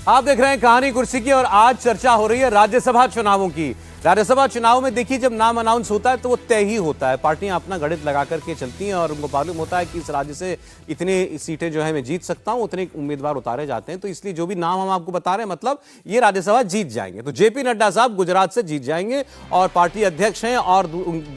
आप देख रहे हैं कहानी कुर्सी की और आज चर्चा हो रही है राज्यसभा चुनावों की। राज्यसभा चुनाव में देखिए जब नाम अनाउंस होता है तो वो तय ही होता है, पार्टियां अपना गणित लगा करके चलती हैं और उनको मालूम होता है कि इस राज्य से इतने सीटें जो है मैं जीत सकता हूं, उतने उम्मीदवार उतारे जाते हैं। तो इसलिए जो भी नाम हम आपको बता रहे हैं मतलब ये राज्यसभा जीत जाएंगे। तो जेपी नड्डा साहब गुजरात से जीत जाएंगे और पार्टी अध्यक्ष हैं और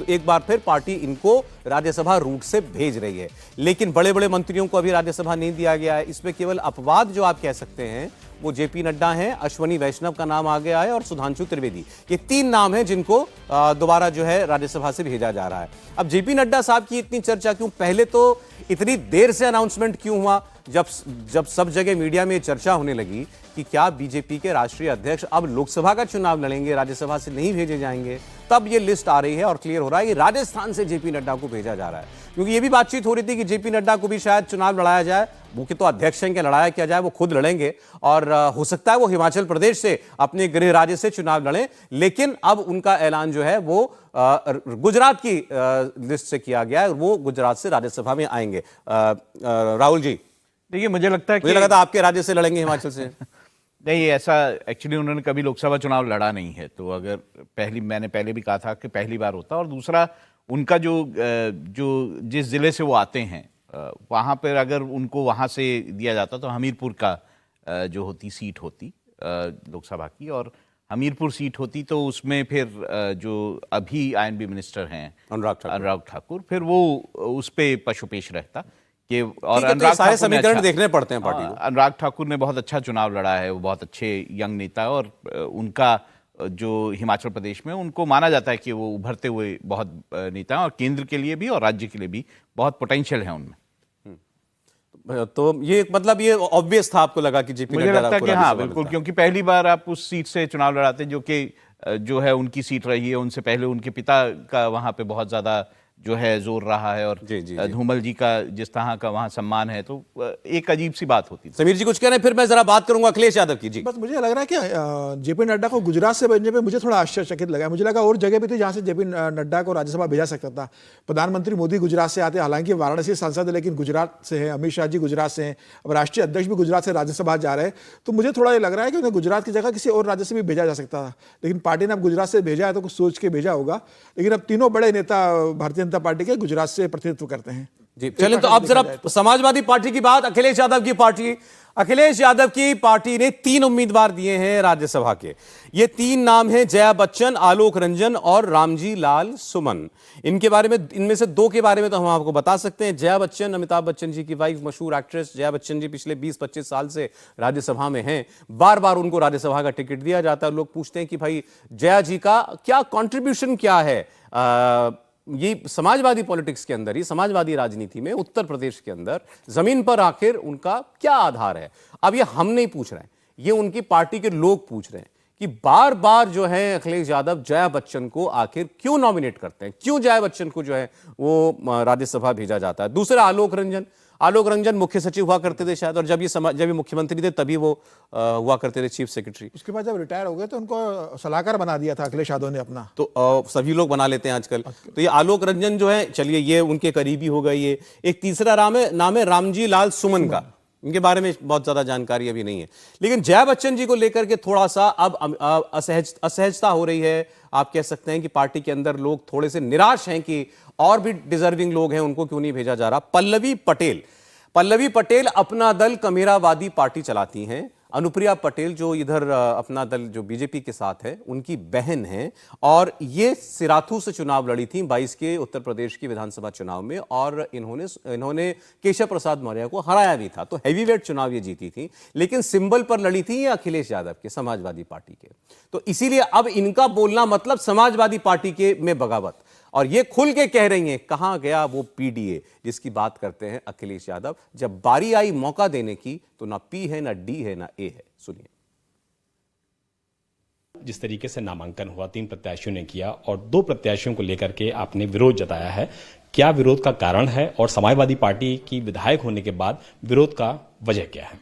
एक बार फिर पार्टी इनको राज्यसभा रूट से भेज रही है। लेकिन बड़े बड़े मंत्रियों को अभी राज्यसभा नहीं दिया गया है। इसमें केवल अपवाद जो आप कह सकते हैं वो जेपी नड्डा हैं, अश्वनी वैष्णव का नाम आ गया है और सुधांशु त्रिवेदी। ये तीन नाम हैं जिनको दोबारा जो है राज्यसभा से भेजा जा रहा है। अब जेपी नड्डा साहब की इतनी चर्चा क्यों, पहले तो इतनी देर से अनाउंसमेंट क्यों हुआ? जब सब जगह मीडिया में चर्चा होने लगी कि क्या बीजेपी के राष्ट्रीय अध्यक्ष अब लोकसभा का चुनाव लड़ेंगे, राज्यसभा से नहीं भेजे जाएंगे, तब ये लिस्ट आ रही है और क्लियर हो रहा है कि राजस्थान से जेपी नड्डा को भेजा जा रहा है। क्योंकि ये भी बातचीत हो रही थी कि जेपी नड्डा को भी शायद चुनाव लड़ाया जाए, मुख्य तो अध्यक्ष हैं कि लड़ाया क्या जाए, वो खुद लड़ेंगे और हो सकता है वो हिमाचल प्रदेश से अपने गृह राज्य से चुनाव लड़ें। लेकिन अब उनका ऐलान जो है वो गुजरात की लिस्ट से किया गया है, वो गुजरात से राज्यसभा में आएंगे। राहुल जी, देखिए मुझे लगता है मुझे लगा था आपके राज्य से लड़ेंगे हिमाचल से। नहीं, ऐसा एक्चुअली उन्होंने कभी लोकसभा चुनाव लड़ा नहीं है। तो अगर मैंने पहले भी कहा था कि पहली बार होता। और दूसरा, उनका जो जिस जिले से वो आते हैं वहाँ पर अगर उनको वहाँ से दिया जाता तो हमीरपुर का जो होती सीट होती लोकसभा की, और हमीरपुर सीट होती तो उसमें फिर जो अभी आईएनबी मिनिस्टर हैं अनुराग ठाकुर, फिर वो उस पे पशुपेश रहता कि और अनुराग सारे समीकरण देखने पड़ते हैं पार्टी को। अनुराग ठाकुर ने बहुत अच्छा चुनाव लड़ा है, वो बहुत अच्छे यंग नेता है और उनका जो हिमाचल प्रदेश में उनको माना जाता है कि वो उभरते हुए बहुत नेता हैं और केंद्र के लिए भी और राज्य के लिए भी बहुत पोटेंशियल है उनमें। तो ये मतलब ये ऑब्वियस था, आपको लगा कि जेपी मुझे लगता है कि हाँ बिल्कुल, क्योंकि पहली बार आप उस सीट से चुनाव लड़ाते जो है उनकी सीट रही है। उनसे पहले उनके पिता का वहां पे बहुत ज्यादा जो है जोर रहा है और धूमल जी का जिस तरह का वहां सम्मान है, तो एक अजीब सी बात होती है। समीर जी कुछ कह रहे हैं, फिर मैं जरा बात करूंगा अखिलेश यादव की। जी बस मुझे लग रहा है कि जेपी नड्डा को गुजरात से भेजने पे मुझे थोड़ा आश्चर्यचकित लगा। मुझे लगा और जगह भी थी जहां से जेपी नड्डा को राज्यसभा भेजा सकता था। प्रधानमंत्री मोदी गुजरात से आते हैं, हालांकि वाराणसी सांसद है लेकिन गुजरात से है, अमित शाह जी गुजरात से हैं, अब राष्ट्रीय अध्यक्ष भी गुजरात से राज्यसभा जा रहे हैं। तो मुझे थोड़ा ये लग रहा है कि उन्हें गुजरात की जगह किसी और राज्य से भी भेजा जा सकता था, लेकिन पार्टी ने अब गुजरात से भेजा है तो कुछ सोच के भेजा होगा। लेकिन अब तीनों बड़े नेता भारतीय जनता पार्टी के गुजरात से प्रतिनिधित्व करते हैं। जी चलें, तो अब जरा समाजवादी पार्टी की बात। अखिलेश यादव की पार्टी ने 3 उम्मीदवार दिए हैं राज्यसभा के। ये 3 नाम हैं जया बच्चन, आलोक रंजन और रामजी लाल सुमन। इनके बारे में, इनमें से 2 के बारे में तो हम आपको बता सकते हैं। जया बच्चन अमिताभ बच्चन जी की वाइफ, मशहूर एक्ट्रेस जया बच्चन जी पिछले 20-25 साल से राज्यसभा में हैं। बार बार उनको राज्यसभा का टिकट दिया जाता है। लोग पूछते हैं कि भाई जया जी का क्या कंट्रीब्यूशन क्या है ये समाजवादी पॉलिटिक्स के अंदर, ये समाजवादी राजनीति में उत्तर प्रदेश के अंदर जमीन पर आखिर उनका क्या आधार है। अब ये हम नहीं पूछ रहे हैं, ये उनकी पार्टी के लोग पूछ रहे हैं कि बार बार जो है अखिलेश यादव जया बच्चन को आखिर क्यों नॉमिनेट करते हैं, क्यों जया बच्चन को जो है वो राज्यसभा भेजा जाता है। दूसरा आलोक रंजन मुख्य सचिव हुआ करते थे शायद, और जब ये मुख्यमंत्री थे तभी वो हुआ करते थे चीफ सेक्रेटरी। उसके बाद जब रिटायर हो गए तो उनको सलाहकार बना दिया था अखिलेश यादव ने अपना। तो सभी लोग बना लेते हैं आजकल। तो ये आलोक रंजन जो है, चलिए ये उनके करीबी हो गई। ये एक तीसरा नाम है रामजी लाल सुमन का। इनके बारे में बहुत ज्यादा जानकारी अभी नहीं है। लेकिन जया बच्चन जी को लेकर के थोड़ा सा अब असहजता हो रही है। आप कह सकते हैं कि पार्टी के अंदर लोग थोड़े से निराश हैं कि और भी डिजर्विंग लोग हैं, उनको क्यों नहीं भेजा जा रहा। पल्लवी पटेल अपना दल कमेरावादी पार्टी चलाती हैं। अनुप्रिया पटेल जो इधर अपना दल जो बीजेपी के साथ है, उनकी बहन है और ये सिराथू से चुनाव लड़ी थी 22 के उत्तर प्रदेश की विधानसभा चुनाव में, और इन्होंने केशव प्रसाद मौर्य को हराया भी था। तो हैवीवेट चुनाव ये जीती थी, लेकिन सिंबल पर लड़ी थी ये अखिलेश यादव के, समाजवादी पार्टी के। तो इसीलिए अब इनका बोलना मतलब समाजवादी पार्टी के में बगावत, और ये खुल के कह रही हैं कहां गया वो पीडीए जिसकी बात करते हैं अखिलेश यादव। जब बारी आई मौका देने की तो ना पी है, ना डी है, ना ए है। सुनिए। जिस तरीके से नामांकन हुआ, 3 प्रत्याशियों ने किया और 2 प्रत्याशियों को लेकर के आपने विरोध जताया है, क्या विरोध का कारण है और समाजवादी पार्टी की विधायक होने के बाद विरोध का वजह क्या है?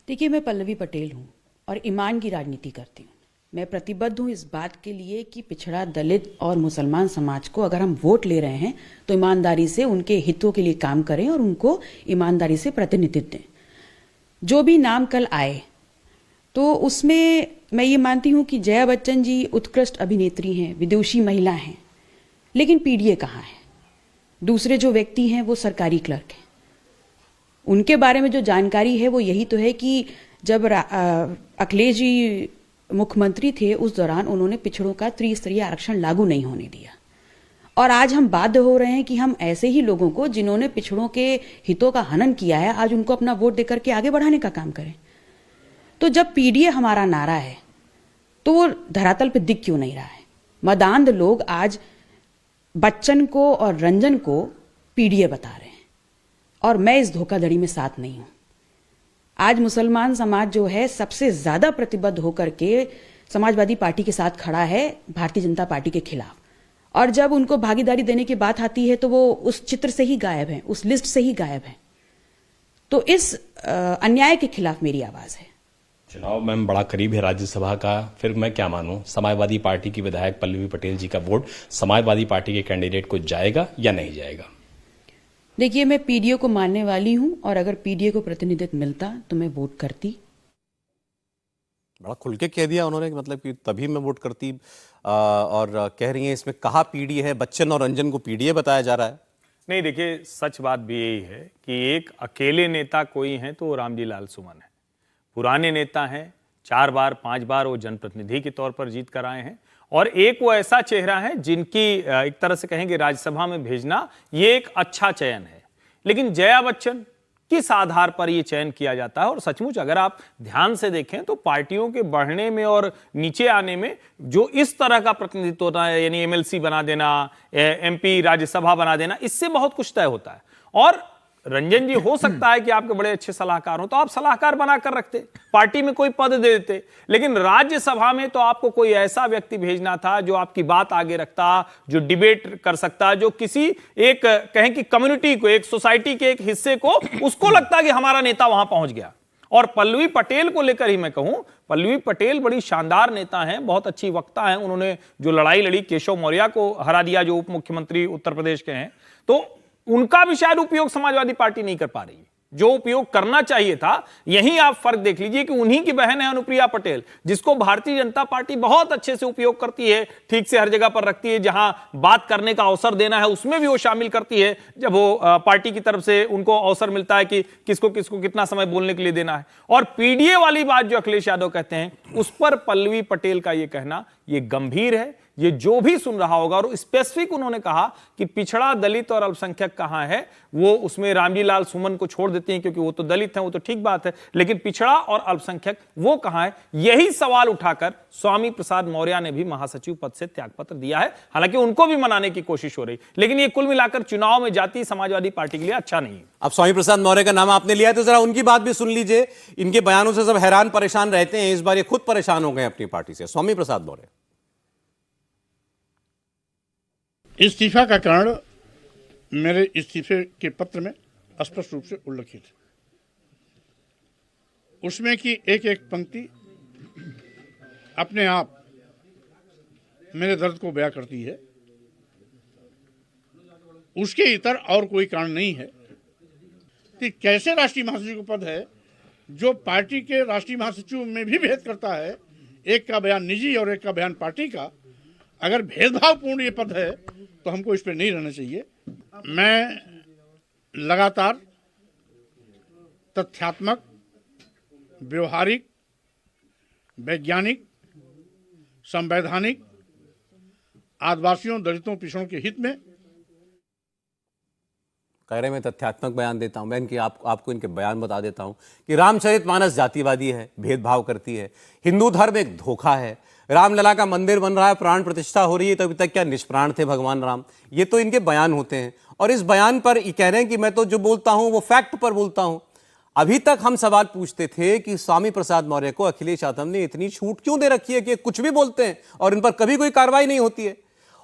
देखिए, मैं पल्लवी पटेल हूं और ईमान की राजनीति करती हूं। मैं प्रतिबद्ध हूं इस बात के लिए कि पिछड़ा, दलित और मुसलमान समाज को अगर हम वोट ले रहे हैं तो ईमानदारी से उनके हितों के लिए काम करें और उनको ईमानदारी से प्रतिनिधित्व दें। जो भी नाम कल आए, तो उसमें मैं ये मानती हूँ कि जया बच्चन जी उत्कृष्ट अभिनेत्री हैं, विदुषी महिला हैं, लेकिन पीडीए कहाँ है? दूसरे जो व्यक्ति हैं वो सरकारी क्लर्क हैं। उनके बारे में जो जानकारी है वो यही तो है कि जब अखिलेश जी मुख्यमंत्री थे उस दौरान उन्होंने पिछड़ों का त्रिस्तरीय आरक्षण लागू नहीं होने दिया। और आज हम बाध्य हो रहे हैं कि हम ऐसे ही लोगों को जिन्होंने पिछड़ों के हितों का हनन किया है, आज उनको अपना वोट देकर के आगे बढ़ाने का काम करें। तो जब पीडीए हमारा नारा है तो वो धरातल पे दिख क्यों नहीं रहा है? मदांध लोग आज बच्चन को और रंजन को पीडीए बता रहे हैं और मैं इस धोखाधड़ी में साथ नहीं हूं। आज मुसलमान समाज जो है सबसे ज्यादा प्रतिबद्ध होकर के समाजवादी पार्टी के साथ खड़ा है भारतीय जनता पार्टी के खिलाफ, और जब उनको भागीदारी देने की बात आती है तो वो उस चित्र से ही गायब है, उस लिस्ट से ही गायब है। तो इस अन्याय के खिलाफ मेरी आवाज है। चुनाव में बड़ा करीब है राज्यसभा का, फिर मैं क्या मानूं, समाजवादी पार्टी की विधायक पल्लवी पटेल जी का वोट समाजवादी पार्टी के कैंडिडेट को जाएगा या नहीं जाएगा? देखिए, मैं पीडीए को मानने वाली हूं और अगर पीडीए को प्रतिनिधित्व मिलता तो मैं वोट करती। बड़ा खुल के कह दिया उन्होंने कि मतलब कि तभी मैं वोट करती। और कह रही हैं इसमें कहा पीडीए है, बच्चन और रंजन को पीडीए बताया जा रहा है। नहीं, देखिए सच बात भी यही है कि एक अकेले नेता कोई हैं तो रामजी लाल सुमन है। पुराने नेता हैं, 4 बार 5 बार वो जनप्रतिनिधि के तौर पर जीत कर आए हैं, और एक वो ऐसा चेहरा है जिनकी एक तरह से कहेंगे राज्यसभा में भेजना ये एक अच्छा चयन है। लेकिन जया बच्चन किस आधार पर ये चयन किया जाता है? और सचमुच अगर आप ध्यान से देखें तो पार्टियों के बढ़ने में और नीचे आने में जो इस तरह का प्रतिनिधित्व होता है, यानी एमएलसी बना देना, एमपी राज्यसभा बना देना, इससे बहुत कुछ तय होता है। और रंजन जी हो सकता है कि आपके बड़े अच्छे सलाहकार हो तो आप सलाहकार बनाकर रखते, पार्टी में कोई पद दे देते, लेकिन राज्यसभा में तो आपको कोई ऐसा व्यक्ति भेजना था जो आपकी बात आगे रखता, जो डिबेट कर सकता, जो किसी एक कहें कि कम्युनिटी को, एक सोसाइटी के एक हिस्से को उसको लगता कि हमारा नेता वहां पहुंच गया। और पल्लवी पटेल को लेकर ही मैं कहूं, पल्लवी पटेल बड़ी शानदार नेता हैं, बहुत अच्छी वक्ता हैं। उन्होंने जो लड़ाई लड़ी, केशव मौर्य को हरा दिया जो उप मुख्यमंत्री उत्तर प्रदेश के हैं, तो उनका भी शायद उपयोग समाजवादी पार्टी नहीं कर पा रही है जो उपयोग करना चाहिए था। यहीं आप फर्क देख लीजिए कि उन्हीं की बहन है अनुप्रिया पटेल, जिसको भारतीय जनता पार्टी बहुत अच्छे से उपयोग करती है, ठीक से हर जगह पर रखती है, जहां बात करने का अवसर देना है उसमें भी वो शामिल करती है, जब वो पार्टी की तरफ से उनको अवसर मिलता है कि किसको किसको कितना समय बोलने के लिए देना है। और पीडीए वाली बात जो अखिलेश यादव कहते हैं, उस पर पल्लवी पटेल का ये कहना ये गंभीर है। ये जो भी सुन रहा होगा, और स्पेसिफिक उन्होंने कहा कि पिछड़ा, दलित और अल्पसंख्यक कहां है, वो उसमें रामजी लाल सुमन को छोड़ देते हैं क्योंकि वो तो दलित हैं, वो तो ठीक बात है, लेकिन पिछड़ा और अल्पसंख्यक वो कहां है? यही सवाल उठाकर स्वामी प्रसाद मौर्य ने भी महासचिव पद से त्यागपत्र दिया है। हालांकि उनको भी मनाने की कोशिश हो रही, लेकिन ये कुल मिलाकर चुनाव में जाती समाजवादी पार्टी के लिए अच्छा नहीं है। अब स्वामी प्रसाद मौर्य का नाम आपने लिया है तो जरा उनकी बात भी सुन लीजिए। इनके बयानों से सब हैरान परेशान रहते हैं, इस बार ये खुद परेशान हो गए अपनी पार्टी से। स्वामी प्रसाद मौर्य, इस्तीफा का कारण मेरे इस्तीफे के पत्र में स्पष्ट रूप से उल्लिखित है। उसमें की एक एक पंक्ति अपने आप मेरे दर्द को बयां करती है। उसके इतर और कोई कारण नहीं है कि कैसे राष्ट्रीय महासचिव का पद है जो पार्टी के राष्ट्रीय महासचिव में भी भेद करता है। एक का बयान निजी और एक का बयान पार्टी का। अगर भेदभावपूर्ण ये पद है तो हमको इस पर नहीं रहना चाहिए। मैं लगातार तथ्यात्मक, व्यवहारिक, वैज्ञानिक, संवैधानिक, आदिवासियों, दलितों, पिछड़ों के हित में कह रहे मैं तथ्यात्मक बयान देता हूं। मैं इनके आपको इनके बयान बता देता हूं कि रामचरितमानस जातिवादी है, भेदभाव करती है, हिंदू धर्म एक धोखा है, रामलला का मंदिर बन रहा है, प्राण प्रतिष्ठा हो रही है, तो अभी तक क्या निष्प्राण थे भगवान राम? ये तो इनके बयान होते हैं। और इस बयान पर ये कह रहे हैं कि मैं तो जो बोलता हूं वो फैक्ट पर बोलता हूं। अभी तक हम सवाल पूछते थे कि स्वामी प्रसाद मौर्य को अखिलेश यादव ने इतनी छूट क्यों दे रखी है कि कुछ भी बोलते हैं और इन पर कभी कोई कार्रवाई नहीं होती है।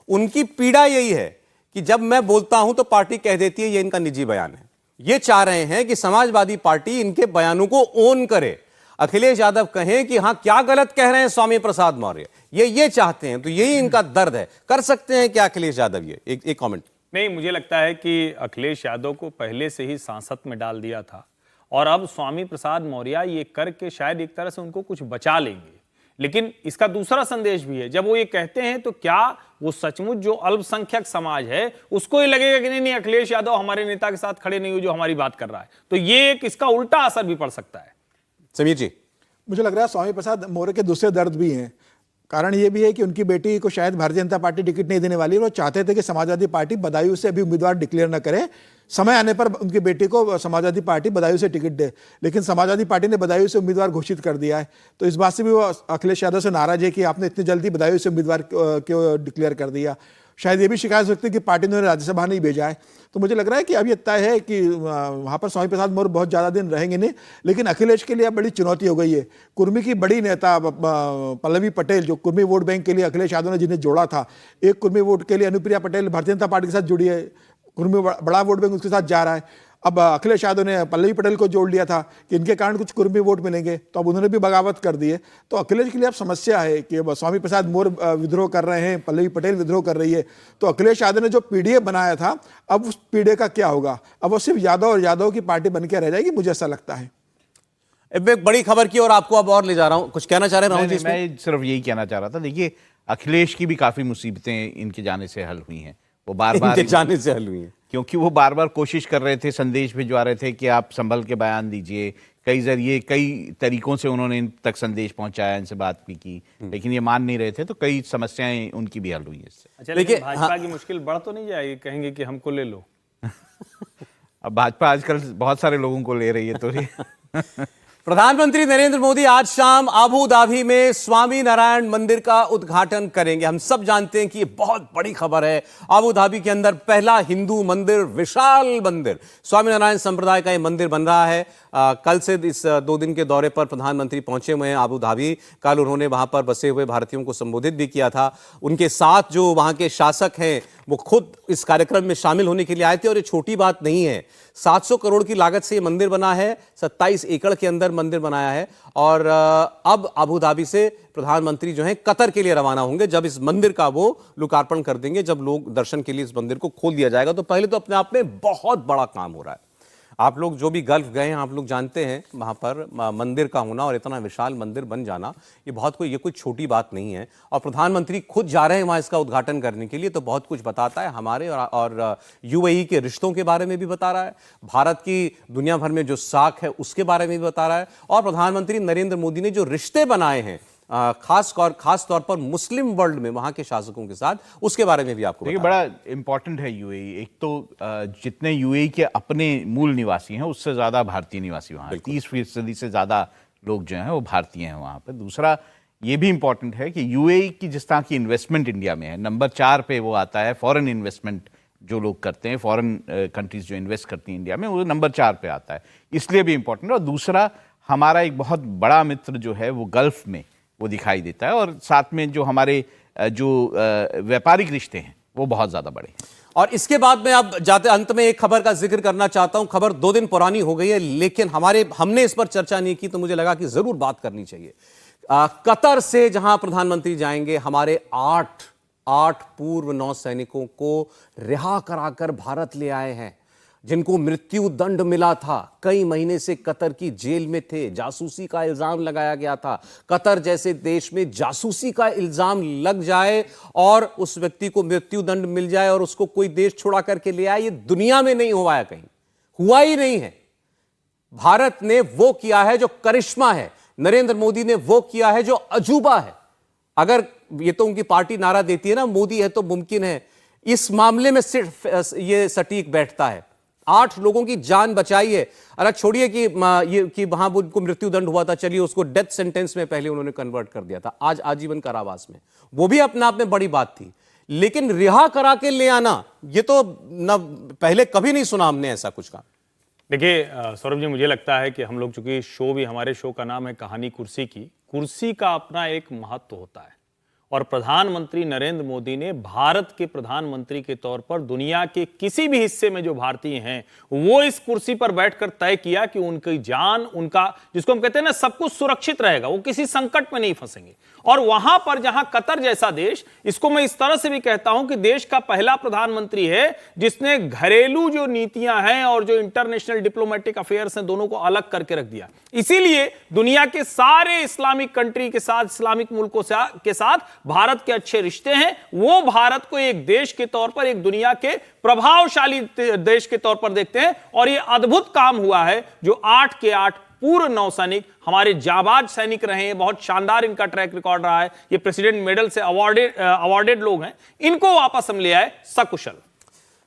उनकी पीड़ा यही है कि जब मैं बोलता हूं तो पार्टी कह देती है ये इनका निजी बयान है। ये चाह रहे हैं कि समाजवादी पार्टी इनके बयानों को ओन करे, अखिलेश यादव कहें कि हां क्या गलत कह रहे हैं स्वामी प्रसाद मौर्य, ये चाहते हैं। तो यही इनका दर्द है। कर सकते हैं क्या अखिलेश यादव? ये एक कमेंट। नहीं, मुझे लगता है कि अखिलेश यादव को पहले से ही सांसद में डाल दिया था और अब स्वामी प्रसाद मौर्य ये करके शायद एक तरह से उनको कुछ बचा लेंगे। लेकिन इसका दूसरा संदेश भी है, जब वो ये कहते हैं तो क्या वो सचमुच जो अल्पसंख्यक समाज है उसको ये लगेगा कि नहीं अखिलेश यादव हमारे नेता के साथ खड़े नहीं हुए जो हमारी बात कर रहा है, तो ये एक इसका उल्टा असर भी पड़ सकता है। समीर जी, मुझे लग रहा है स्वामी प्रसाद मौर्य के दूसरे दर्द भी हैं। कारण ये भी है कि उनकी बेटी को शायद भारतीय जनता पार्टी टिकट नहीं देने वाली है। वो चाहते थे कि समाजवादी पार्टी बदायूं से अभी उम्मीदवार डिक्लेयर न करे, समय आने पर उनकी बेटी को समाजवादी पार्टी बदायूं से टिकट दे। लेकिन समाजवादी पार्टी ने बदायूं से उम्मीदवार घोषित कर दिया है, तो इस बात से भी वो अखिलेश यादव से नाराज है कि आपने इतनी जल्दी बदायूं से उम्मीदवार क्यों डिक्लेयर कर दिया। शायद ये भी शिकायत हो सकती है कि पार्टी ने उन्हें राज्यसभा नहीं भेजा है। तो मुझे लग रहा है कि अब ये तय है कि वहाँ पर स्वामी प्रसाद मौर्य बहुत ज़्यादा दिन रहेंगे नहीं। लेकिन अखिलेश के लिए अब बड़ी चुनौती हो गई है। कुर्मी की बड़ी नेता पल्लवी पटेल, जो कुर्मी वोट बैंक के लिए अखिलेश यादव ने जिन्हें जोड़ा था, एक कुर्मी वोट के लिए अनुप्रिया पटेल भारतीय जनता पार्टी के साथ जुड़ी है, कुर्मी बड़ा वोट बैंक उसके साथ जा रहा है। अब अखिलेश यादव ने पल्लवी पटेल को जोड़ लिया था कि इनके कारण कुछ कुर्मी वोट मिलेंगे, तो अब उन्होंने भी बगावत कर दी है। तो अखिलेश के लिए अब समस्या है कि स्वामी प्रसाद मौर्य विद्रोह कर रहे हैं, पल्लवी पटेल विद्रोह कर रही है, तो अखिलेश यादव ने जो पीडीए बनाया था, अब उस पीडीए का क्या होगा? अब वो सिर्फ यादव और यादव की पार्टी बन के रह जाएगी, मुझे ऐसा लगता है। एक बड़ी खबर की और आपको अब और ले जा रहा हूं, कुछ कहना चाह रहे हैं राहुल जी? मैं सिर्फ यही कहना चाह रहा था, देखिए अखिलेश की भी काफी मुसीबतें इनके जाने से हल हुई हैं। वो बार बार जाने से हल हुई है, क्योंकि वो बार बार कोशिश कर रहे थे, संदेश भिजवा रहे थे कि आप संभल के बयान दीजिए। कई जरिए कई तरीकों से उन्होंने इन तक संदेश पहुंचाया, इनसे बात भी की, लेकिन ये मान नहीं रहे थे, तो कई समस्याएं उनकी भी हल हुई है इससे। अच्छा, लेकिन भाजपा की मुश्किल बढ़ तो नहीं जाएगी? कहेंगे कि हमको ले लो। अब भाजपा आजकल बहुत सारे लोगों को ले रही है, तो प्रधानमंत्री नरेंद्र मोदी आज शाम अबू धाबी में स्वामी नारायण मंदिर का उद्घाटन करेंगे। हम सब जानते हैं कि ये बहुत बड़ी खबर है। अबू धाबी के अंदर पहला हिंदू मंदिर, विशाल मंदिर, स्वामी नारायण संप्रदाय का ये मंदिर बन रहा है। कल से इस 2 दिन के दौरे पर प्रधानमंत्री पहुंचे हुए हैं अबू धाबी। कल उन्होंने वहां पर बसे हुए भारतीयों को संबोधित भी किया था। उनके साथ जो वहां के शासक हैं वो खुद इस कार्यक्रम में शामिल होने के लिए आए थे, और ये छोटी बात नहीं है। 700 करोड़ की लागत से ये मंदिर बना है, 27 एकड़ के अंदर मंदिर बनाया है। और अब अबू धाबी से प्रधानमंत्री जो है कतर के लिए रवाना होंगे, जब इस मंदिर का वो लोकार्पण कर देंगे, जब लोग दर्शन के लिए इस मंदिर को खोल दिया जाएगा। तो पहले तो अपने आप में बहुत बड़ा काम हो रहा है। आप लोग जो भी गल्फ गए हैं, आप लोग जानते हैं वहाँ पर मंदिर का होना और इतना विशाल मंदिर बन जाना, ये कोई छोटी बात नहीं है। और प्रधानमंत्री खुद जा रहे हैं वहाँ इसका उद्घाटन करने के लिए, तो बहुत कुछ बताता है हमारे और यूएई के रिश्तों के बारे में भी बता रहा है, भारत की दुनिया भर में जो साख है उसके बारे में भी बता रहा है, और प्रधानमंत्री नरेंद्र मोदी ने जो रिश्ते बनाए हैं खास तौर पर मुस्लिम वर्ल्ड में वहां के शासकों के साथ, उसके बारे में भी आपको देखिए बड़ा इंपॉर्टेंट है यूएई। एक तो जितने यूएई के अपने मूल निवासी हैं उससे ज्यादा भारतीय निवासी वहां, 30% से ज्यादा लोग जो हैं वो भारतीय हैं वहां पर। दूसरा ये भी इंपॉर्टेंट है कि यूएई की जिस तरह की इन्वेस्टमेंट इंडिया में है, नंबर 4 पे वो आता है। फॉरेन इन्वेस्टमेंट जो लोग करते हैं, फॉरेन कंट्रीज जो इन्वेस्ट करती हैं इंडिया में, वो नंबर 4 पे आता है, इसलिए भी इंपॉर्टेंट है। और दूसरा हमारा एक बहुत बड़ा मित्र जो है वो गल्फ में वो दिखाई देता है, और साथ में जो हमारे जो व्यापारिक रिश्ते हैं वो बहुत ज्यादा बड़े हैं। और इसके बाद में अब जाते अंत में एक खबर का जिक्र करना चाहता हूं। खबर 2 दिन पुरानी हो गई है, लेकिन हमने इस पर चर्चा नहीं की, तो मुझे लगा कि जरूर बात करनी चाहिए। कतर से जहां प्रधानमंत्री जाएंगे, हमारे 8 पूर्व नौसैनिकों को रिहा कराकर भारत ले आए हैं, जिनको मृत्यु दंड मिला था। कई महीने से कतर की जेल में थे, जासूसी का इल्जाम लगाया गया था। कतर जैसे देश में जासूसी का इल्जाम लग जाए और उस व्यक्ति को मृत्यु दंड मिल जाए और उसको कोई देश छुड़ा करके ले आए, ये दुनिया में नहीं हुआ है, कहीं हुआ ही नहीं है। भारत ने वो किया है जो करिश्मा है, नरेंद्र मोदी ने वो किया है जो अजूबा है। अगर ये तो उनकी पार्टी नारा देती है ना, मोदी है तो मुमकिन है, इस मामले में सिर्फ ये सटीक बैठता है। 8 लोगों की जान बचाई है। अलग छोड़िए कि वहां उनको मृत्यु दंड हुआ था, चलिए उसको डेथ सेंटेंस में पहले उन्होंने कन्वर्ट कर दिया था, आज आजीवन कारावास में, वो भी अपने आप में बड़ी बात थी। लेकिन रिहा करा के ले आना, ये तो न पहले कभी नहीं सुना हमने ऐसा कुछ का। देखिए सौरभ जी, मुझे लगता है कि हम लोग, चूंकि हमारे शो का नाम है कहानी कुर्सी की, कुर्सी का अपना एक महत्व होता है, और प्रधानमंत्री नरेंद्र मोदी ने भारत के प्रधानमंत्री के तौर पर दुनिया के किसी भी हिस्से में जो भारतीय हैं वो इस कुर्सी पर बैठकर तय किया कि उनकी जान, उनका जिसको हम कहते हैं ना, सब कुछ सुरक्षित रहेगा, वो किसी संकट में नहीं फंसेंगे। और वहां पर जहां कतर जैसा देश, इसको मैं इस तरह से भी कहता हूं कि देश का पहला प्रधानमंत्री है जिसने घरेलू जो नीतियां हैं और जो इंटरनेशनल डिप्लोमेटिक अफेयर्स हैं दोनों को अलग करके रख दिया। इसीलिए दुनिया के सारे इस्लामिक कंट्री के साथ, इस्लामिक मुल्कों के साथ भारत के अच्छे रिश्ते हैं। वो भारत को एक देश के तौर पर, एक दुनिया के प्रभावशाली देश के तौर पर देखते हैं। और ये अद्भुत काम हुआ है जो 8 के 8 पूर्व नौसैनिक, हमारे जाबाज सैनिक रहे हैं, बहुत शानदार इनका ट्रैक रिकॉर्ड रहा है, ये प्रेसिडेंट मेडल से अवॉर्डेड लोग हैं, इनको वापस हम ले आए सकुशल।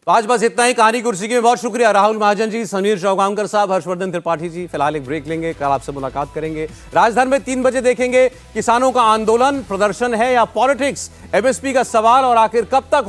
आज बस इतना ही कहानी कुर्सी की। बहुत शुक्रिया राहुल महाजन जी, समीर चौगांवकर साहब, हर्षवर्धन त्रिपाठी जी। फिलहाल एक ब्रेक लेंगे, कल आपसे मुलाकात करेंगे। राजधानी में 3 बजे देखेंगे किसानों का आंदोलन प्रदर्शन है या पॉलिटिक्स, एमएसपी का सवाल और आखिर कब तक हो